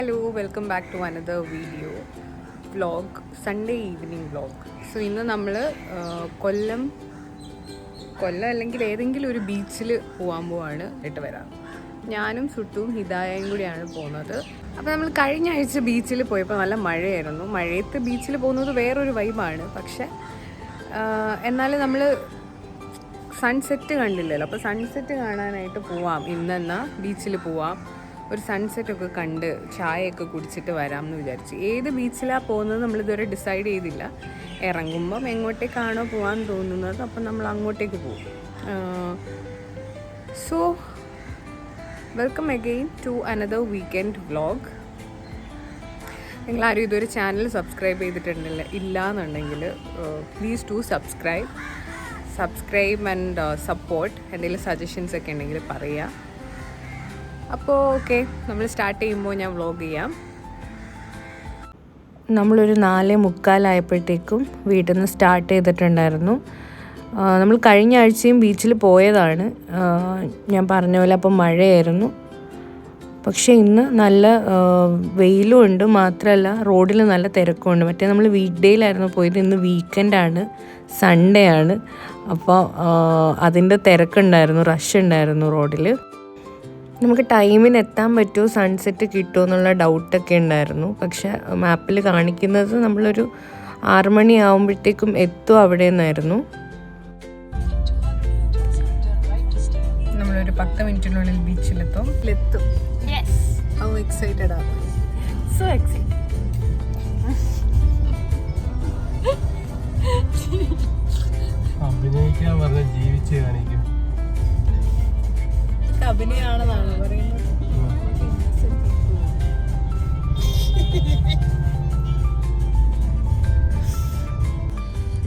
Hello, welcome back to another video vlog, Sunday evening vlog. So ഇന്ന് നമ്മൾ കൊല്ലം അല്ലെങ്കിൽ ഏതെങ്കിലും ഒരു ബീച്ചിൽ പോകാൻ പോവാണ് ഇട്ട് വരാം. ഞാനും സുട്ടും ഹിദായയും കൂടിയാണ് പോകുന്നത്. അപ്പോൾ നമ്മൾ കഴിഞ്ഞ ആഴ്ച ബീച്ചിൽ പോയപ്പോൾ നല്ല മഴയായിരുന്നു. മഴയത്ത് ബീച്ചിൽ പോകുന്നത് വേറൊരു വൈബാണ്. പക്ഷേ എന്നാലും നമ്മൾ സൺസെറ്റ് കണ്ടില്ലല്ലോ. അപ്പോൾ സൺസെറ്റ് കാണാനായിട്ട് പോവാം. ഇന്നെന്നാ ബീച്ചിൽ പോവാം, ഒരു സൺസെറ്റൊക്കെ കണ്ട് ചായയൊക്കെ കുടിച്ചിട്ട് വരാം എന്ന് വിചാരിച്ചു. ഏത് ബീച്ചിലാണ് പോകുന്നത് നമ്മളിതുവരെ ഡിസൈഡ് ചെയ്തില്ല. ഇറങ്ങുമ്പം എങ്ങോട്ടേക്കാണോ പോകാൻ തോന്നുന്നത് അപ്പം നമ്മൾ അങ്ങോട്ടേക്ക് പോകും. So welcome again to another weekend vlog. നിങ്ങളാരും ഇതൊരു ചാനൽ സബ്സ്ക്രൈബ് ചെയ്തിട്ടുണ്ടല്ലോ ഇല്ല എന്നുണ്ടെങ്കിൽ please to subscribe and support. എന്തെങ്കിലും സജഷൻസ് ഒക്കെ ഉണ്ടെങ്കിൽ പറയുക. അപ്പോൾ ഓക്കെ, നമ്മൾ സ്റ്റാർട്ട് ചെയ്യുമ്പോൾ ഞാൻ വ്ളോഗ് ചെയ്യാം. നമ്മളൊരു 4:45 വീട്ടിൽ നിന്ന് സ്റ്റാർട്ട് ചെയ്തിട്ടുണ്ടായിരുന്നു. നമ്മൾ കഴിഞ്ഞ ആഴ്ചയും ബീച്ചിൽ പോയതാണ്. ഞാൻ പറഞ്ഞ പോലെ അപ്പം മഴയായിരുന്നു. പക്ഷേ ഇന്ന് നല്ല വെയിലും ഉണ്ട്, മാത്രമല്ല റോഡിൽ നല്ല തിരക്കുമുണ്ട്. മറ്റേ നമ്മൾ വീക്ക് ഡേയിലായിരുന്നു പോയത്, ഇന്ന് വീക്കെൻഡാണ്, സൺഡേ ആണ്. അപ്പോൾ അതിൻ്റെ തിരക്കുണ്ടായിരുന്നു, റഷ് ഉണ്ടായിരുന്നു റോഡിൽ. നമുക്ക് ടൈമിന് എത്താൻ പറ്റുമോ, സൺസെറ്റ് കിട്ടുമോ എന്നുള്ള ഡൗട്ടൊക്കെ ഉണ്ടായിരുന്നു. പക്ഷേ മാപ്പിൽ കാണിക്കുന്നത് നമ്മളൊരു 6 മണി ആകുമ്പോഴത്തേക്കും എത്തും അവിടെ നിന്നായിരുന്നു. നമ്മളൊരു 10 മിനിറ്റിനുള്ളിൽ ബീച്ചിലെത്തും. How excited are you? So excited. അഭിനയിക്കാൻ പറഞ്ഞ ജീവിച്ച് കാണിക്കും. അഭിനയാണെന്നാണ് പറയുന്നത്.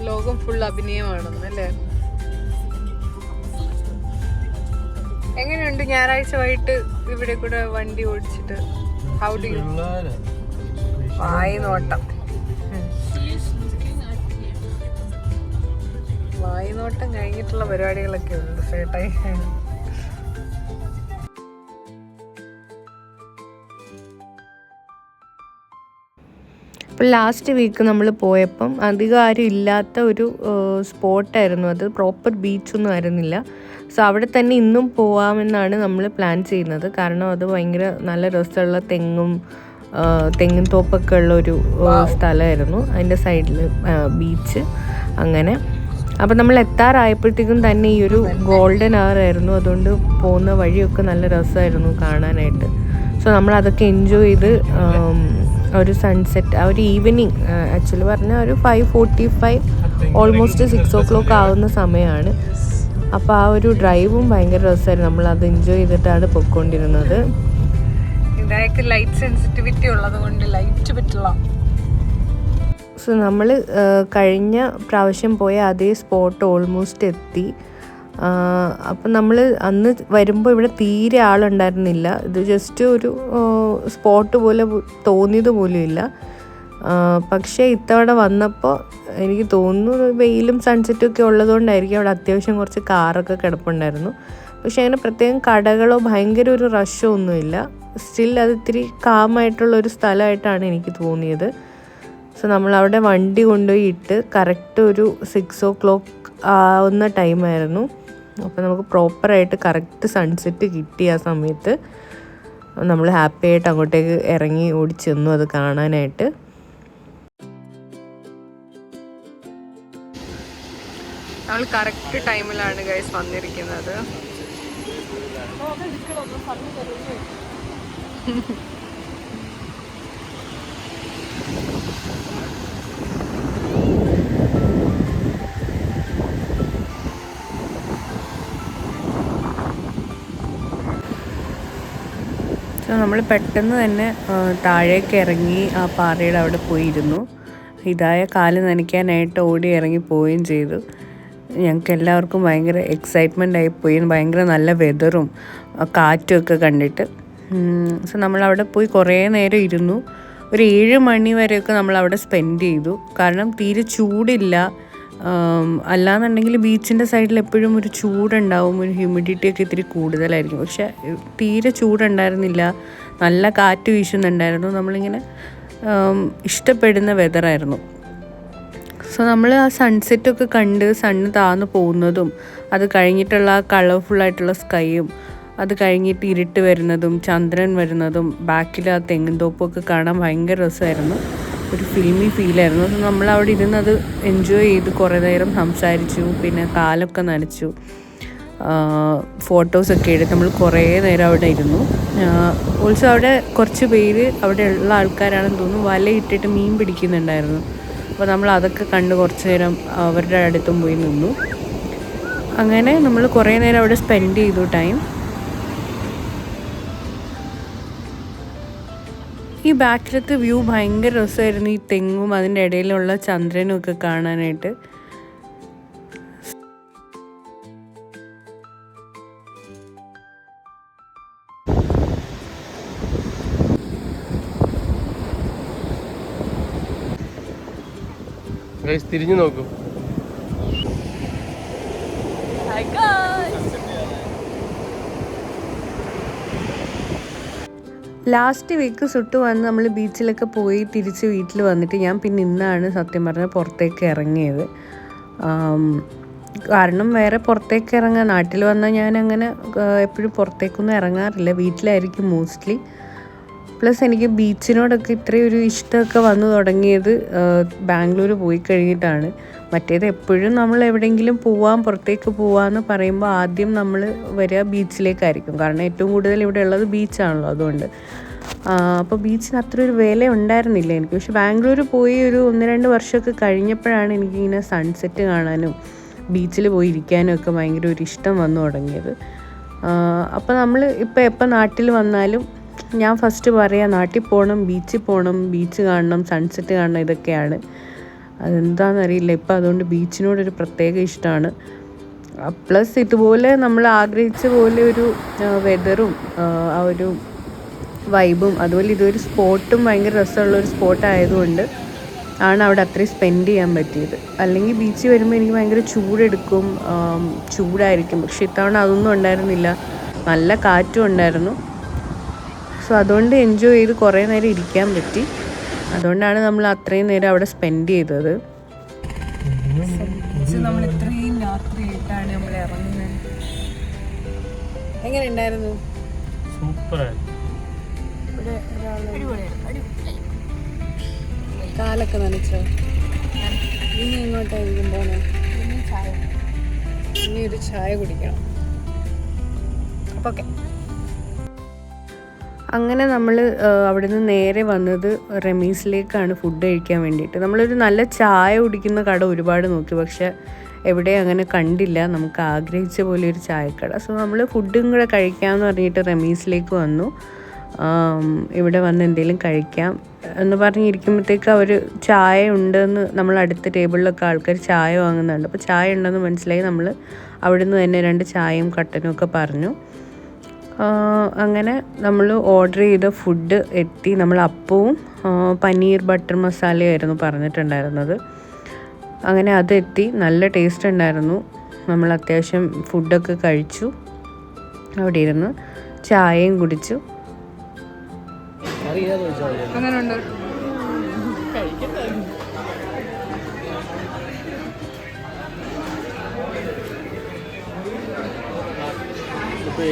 ലോകം ഫുൾ അഭിനയമാണെന്നല്ലേ? എങ്ങനെയുണ്ട് ഞായറാഴ്ച വൈകിട്ട് ഇവിടെ കൂടെ വണ്ടി ഓടിച്ചിട്ട്? How do you? വായിനോട്ടം കഴിഞ്ഞിട്ടുള്ള പരിപാടികളൊക്കെ ഉണ്ട് ചേട്ടായി. അപ്പോൾ ലാസ്റ്റ് വീക്ക് നമ്മൾ പോയപ്പം അധികം ആരും ഇല്ലാത്ത ഒരു സ്പോട്ടായിരുന്നു അത്. പ്രോപ്പർ ബീച്ചൊന്നും ആയിരുന്നില്ല. സോ അവിടെ തന്നെ ഇന്നും പോവാമെന്നാണ് നമ്മൾ പ്ലാൻ ചെയ്യുന്നത്. കാരണം അത് ഭയങ്കര നല്ല രസമുള്ള തെങ്ങും തോപ്പൊക്കെ ഉള്ളൊരു സ്ഥലമായിരുന്നു. അതിൻ്റെ സൈഡിൽ ബീച്ച് അങ്ങനെ. അപ്പോൾ നമ്മൾ എത്താറായപ്പോഴത്തേക്കും തന്നെ ഈ ഒരു ഗോൾഡൻ അവർ ആയിരുന്നു. അതുകൊണ്ട് പോകുന്ന വഴിയൊക്കെ നല്ല രസമായിരുന്നു കാണാനായിട്ട്. സോ നമ്മളതൊക്കെ എൻജോയ് ചെയ്ത് ഒരു സൺസെറ്റ്, ആ ഒരു ഈവനിങ് ആക്ച്വലി പറഞ്ഞാൽ ഒരു 5:45 ഓൾമോസ്റ്റ് 6 o'clock ആവുന്ന സമയമാണ്. അപ്പോൾ ആ ഒരു ഡ്രൈവും ഭയങ്കര രസമായിരുന്നു. നമ്മളത് എൻജോയ് ചെയ്തിട്ടാണ് പൊയ്ക്കൊണ്ടിരുന്നത്. ഇതായിട്ട് ലൈറ്റ് സെൻസിറ്റിവിറ്റി ഉള്ളത് കൊണ്ട് ലൈറ്റ് പറ്റില്ല. സോ നമ്മൾ കഴിഞ്ഞ പ്രാവശ്യം പോയ അതേ സ്പോട്ട് ഓൾമോസ്റ്റ് എത്തി. അപ്പം നമ്മൾ അന്ന് വരുമ്പോൾ ഇവിടെ തീരെ ആളുണ്ടായിരുന്നില്ല. ഇത് ജസ്റ്റ് ഒരു സ്പോട്ട് പോലെ തോന്നിയത് പോലും ഇല്ല. പക്ഷേ ഇത്തവണ വന്നപ്പോൾ എനിക്ക് തോന്നുന്നു വെയിലും സൺസെറ്റും ഒക്കെ ഉള്ളതുകൊണ്ടായിരിക്കും അവിടെ അത്യാവശ്യം കുറച്ച് കാറൊക്കെ കിടപ്പുണ്ടായിരുന്നു. പക്ഷേ അങ്ങനെ പ്രത്യേകം കടകളോ ഭയങ്കര ഒരു റഷോ ഒന്നുമില്ല. സ്റ്റിൽ അത് ഇത്തിരി കാമായിട്ടുള്ളൊരു സ്ഥലമായിട്ടാണ് എനിക്ക് തോന്നിയത്. സോ നമ്മളവിടെ വണ്ടി കൊണ്ടുപോയി ഇട്ട് കറക്റ്റ് ഒരു 6 o'clock ആവുന്ന ടൈമായിരുന്നു. അപ്പോൾ നമുക്ക് പ്രോപ്പറായിട്ട് കറക്റ്റ് സൺസെറ്റ് കിട്ടി. ആ സമയത്ത് നമ്മൾ ഹാപ്പി ആയിട്ട് അങ്ങോട്ടേക്ക് ഇറങ്ങി ഓടിച്ചെന്നു അത് കാണാനായിട്ട്. നമ്മൾ കറക്റ്റ് ടൈമിലാണ് ഗൈസ് വന്നിരിക്കുന്നത്. സോ നമ്മൾ പെട്ടെന്ന് തന്നെ താഴേക്ക് ഇറങ്ങി ആ പാറയുടെ അവിടെ പോയിരുന്നു. ഹിദായ കാല് നനയ്ക്കാനായിട്ട് ഓടി ഇറങ്ങി പോവുകയും ചെയ്തു. ഞങ്ങൾക്ക് എല്ലാവർക്കും ഭയങ്കര എക്സൈറ്റ്മെൻ്റ് ആയിപ്പോയി. ഭയങ്കര നല്ല വെതറും കാറ്റും ഒക്കെ കണ്ടിട്ട്. സോ നമ്മളവിടെ പോയി കുറേ നേരം ഇരുന്നു. ഒരു 7 മണി വരെയൊക്കെ നമ്മളവിടെ സ്പെൻഡ് ചെയ്തു. കാരണം തീരെ ചൂടില്ല. അല്ലാന്നുണ്ടെങ്കിൽ ബീച്ചിൻ്റെ സൈഡിൽ എപ്പോഴും ഒരു ചൂടുണ്ടാവും, ഒരു ഹ്യൂമിഡിറ്റി ഒക്കെ ഇത്തിരി കൂടുതലായിരിക്കും. പക്ഷേ തീരെ ചൂടുണ്ടായിരുന്നില്ല. നല്ല കാറ്റ് വീശുന്നുണ്ടായിരുന്നു. നമ്മളിങ്ങനെ ഇഷ്ടപ്പെടുന്ന വെതറായിരുന്നു. സോ നമ്മൾ ആ സൺസെറ്റൊക്കെ കണ്ട് സണ്ണ് താന്ന് പോകുന്നതും അത് കഴിഞ്ഞിട്ടുള്ള ആ കളർഫുള്ളായിട്ടുള്ള സ്കൈയും അത് കഴിഞ്ഞിട്ട് ഇരുട്ട് വരുന്നതും ചന്ദ്രൻ വരുന്നതും ബാക്കിൽ ആ തെങ്ങിൻ തോപ്പൊക്കെ കാണാൻ ഭയങ്കര രസമായിരുന്നു. ഒരു ഫിലിമി ഫീലായിരുന്നു. സോ നമ്മളവിടെ ഇരുന്ന് അത് എൻജോയ് ചെയ്ത് കുറേ നേരം സംസാരിച്ചു. പിന്നെ കാലൊക്കെ നനച്ചു, ഫോട്ടോസൊക്കെ എടുത്ത് നമ്മൾ കുറേ നേരം അവിടെ ഇരുന്നു. ഓൾസോ അവിടെ കുറച്ച് പേര് അവിടെ ഉള്ള ആൾക്കാരാണെന്ന് തോന്നുന്നു വലയിട്ടിട്ട് മീൻ പിടിക്കുന്നുണ്ടായിരുന്നു. അപ്പോൾ നമ്മൾ അതൊക്കെ കണ്ട് കുറച്ച് നേരം അവരുടെ അടുത്തും പോയി നിന്നു. അങ്ങനെ നമ്മൾ കുറേ നേരം അവിടെ സ്പെൻഡ് ചെയ്തു ടൈം. ഈ ബാക്കിലത്തെ വ്യൂ ഭയങ്കര രസമായിരുന്നു, ഈ തെങ്ങും അതിൻ്റെ ഇടയിലുള്ള ചന്ദ്രനും ഒക്കെ കാണാനായിട്ട്. തിരിഞ്ഞു നോക്കൂ. ലാസ്റ്റ് വീക്ക് സുട്ട് വന്ന് നമ്മൾ ബീച്ചിലൊക്കെ പോയി തിരിച്ച് വീട്ടിൽ വന്നിട്ട് ഞാൻ പിന്നെ ഇന്നാണ് സത്യം പറഞ്ഞാൽ പുറത്തേക്ക് ഇറങ്ങിയത്. കാരണം വേറെ പുറത്തേക്ക് ഇറങ്ങാൻ നാട്ടിൽ വന്നാൽ ഞാൻ അങ്ങനെ എപ്പോഴും പുറത്തേക്കൊന്നും ഇറങ്ങാറില്ല, വീട്ടിലായിരിക്കും മോസ്റ്റ്ലി. പ്ലസ് എനിക്ക് ബീച്ചിനോടൊക്കെ ഇത്രയും ഒരു ഇഷ്ടമൊക്കെ വന്നു തുടങ്ങിയത് ബാംഗ്ലൂർ പോയി കഴിഞ്ഞിട്ടാണ്. മറ്റേത് എപ്പോഴും നമ്മൾ എവിടെയെങ്കിലും പുറത്തേക്ക് പോവാമെന്ന് പറയുമ്പോൾ ആദ്യം നമ്മൾ വരിക ബീച്ചിലേക്കായിരിക്കും. കാരണം ഏറ്റവും കൂടുതൽ ഇവിടെ ഉള്ളത് ബീച്ചാണല്ലോ, അതുകൊണ്ട്. അപ്പോൾ ബീച്ചിന് അത്ര ഒരു വില ഉണ്ടായിരുന്നില്ല എനിക്ക്. പക്ഷെ ബാംഗ്ലൂർ പോയി ഒരു 1-2 വർഷമൊക്കെ കഴിഞ്ഞപ്പോഴാണ് എനിക്കിങ്ങനെ സൺസെറ്റ് കാണാനും ബീച്ചിൽ പോയി ഇരിക്കാനും ഒക്കെ ഭയങ്കര ഒരു ഇഷ്ടം വന്നു തുടങ്ങിയത്. അപ്പോൾ നമ്മൾ എപ്പോൾ നാട്ടിൽ വന്നാലും ഞാൻ ഫസ്റ്റ് പറയാം നാട്ടിൽ പോകണം, ബീച്ചിൽ പോകണം, ബീച്ച് കാണണം, സൺസെറ്റ് കാണണം, ഇതൊക്കെയാണ്. അതെന്താണെന്നറിയില്ല, ഇപ്പം അതുകൊണ്ട് ബീച്ചിനോടൊരു പ്രത്യേക ഇഷ്ടമാണ്. പ്ലസ് ഇതുപോലെ നമ്മൾ ആഗ്രഹിച്ച പോലെ ഒരു വെതറും ആ ഒരു വൈബും, അതുപോലെ ഇതൊരു സ്പോട്ടും ഭയങ്കര രസമുള്ളൊരു സ്പോട്ടായതുകൊണ്ട് ആണ് അവിടെ അത്രയും സ്പെൻഡ് ചെയ്യാൻ പറ്റിയത്. അല്ലെങ്കിൽ ബീച്ചിൽ വരുമ്പോൾ എനിക്ക് ഭയങ്കര ചൂടായിരിക്കും. പക്ഷെ ഇത്തവണ അതൊന്നും ഉണ്ടായിരുന്നില്ല, നല്ല കാറ്റും ഉണ്ടായിരുന്നു. സോ അതുകൊണ്ട് എൻജോയ് ചെയ്ത് കുറേ നേരം ഇരിക്കാൻ പറ്റി. അതുകൊണ്ടാണ് നമ്മൾ അത്രയും നേരം അവിടെ സ്പെൻഡ് ചെയ്തത്. നമ്മൾ ഇത്രയും രാത്രിയായിട്ടാണ് നമ്മൾ ഇറങ്ങുന്നത്. എങ്ങനെ ഉണ്ടായിരുന്നു? കാലൊക്കെ നനച്ചോ? ഇനി എങ്ങോട്ടായിരിക്കും പോണേ? ഇനി ഒരു ചായ കുടിക്കണം. അപ്പോൾ ഓക്കെ. അങ്ങനെ നമ്മൾ അവിടെ നിന്ന് നേരെ വന്നത് റമീസിലേക്കാണ് ഫുഡ് കഴിക്കാൻ വേണ്ടിയിട്ട്. നമ്മളൊരു നല്ല ചായ കുടിക്കുന്ന കട ഒരുപാട് നോക്കി, പക്ഷേ എവിടെയും അങ്ങനെ കണ്ടില്ല നമുക്ക് ആഗ്രഹിച്ച പോലെ ഒരു ചായക്കട. സോ നമ്മൾ ഫുഡും കൂടെ കഴിക്കാമെന്ന് പറഞ്ഞിട്ട് റമീസിലേക്ക് വന്നു. ഇവിടെ വന്ന് എന്തെങ്കിലും കഴിക്കാം എന്ന് പറഞ്ഞിരിക്കുമ്പോഴത്തേക്ക് അവർ ചായ ഉണ്ടെന്ന്, നമ്മൾ അടുത്ത ടേബിളിലൊക്കെ ആൾക്കാർ ചായ വാങ്ങുന്നുണ്ട്. അപ്പോൾ ചായ ഉണ്ടെന്ന് മനസ്സിലായി. നമ്മൾ അവിടെ നിന്ന് തന്നെ 2 ചായയും കട്ടനും ഒക്കെ പറഞ്ഞു. അങ്ങനെ നമ്മൾ ഓർഡർ ചെയ്ത ഫുഡ് എത്തി. നമ്മൾ അപ്പവും പനീർ ബട്ടർ മസാലയായിരുന്നു പറഞ്ഞിട്ടുണ്ടായിരുന്നത്. അങ്ങനെ അതെത്തി, നല്ല ടേസ്റ്റ് ഉണ്ടായിരുന്നു. നമ്മൾ അത്യാവശ്യം ഫുഡൊക്കെ കഴിച്ചു, അവിടെ ഇരുന്ന് ചായയും കുടിച്ചു. അങ്ങനെ ഉണ്ട്.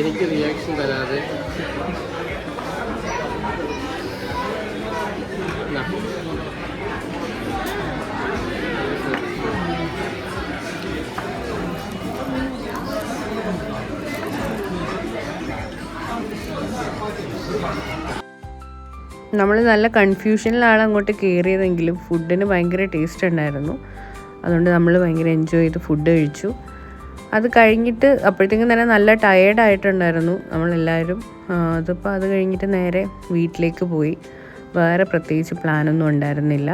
എനിക്ക് റിയാക്ഷൻ തരാതെ നമ്മൾ നല്ല കൺഫ്യൂഷനിലാണ് അങ്ങോട്ട് കയറിയതെങ്കിലും ഫുഡിന് ഭയങ്കര ടേസ്റ്റ് ഉണ്ടായിരുന്നു. അതുകൊണ്ട് നമ്മൾ ഭയങ്കര എൻജോയ് ചെയ്ത് ഫുഡ് കഴിച്ചു. അത് കഴിഞ്ഞിട്ട് അപ്പോഴത്തേക്കും തന്നെ നല്ല ടയേർഡായിട്ടുണ്ടായിരുന്നു നമ്മളെല്ലാവരും. അതിപ്പോൾ അത് കഴിഞ്ഞിട്ട് നേരെ വീട്ടിലേക്ക് പോയി. വേറെ പ്രത്യേകിച്ച് പ്ലാനൊന്നും ഉണ്ടായിരുന്നില്ല.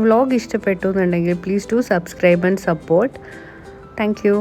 വ്ളോഗ് ഇഷ്ടപ്പെട്ടു എന്നുണ്ടെങ്കിൽ please do subscribe and support. Thank you.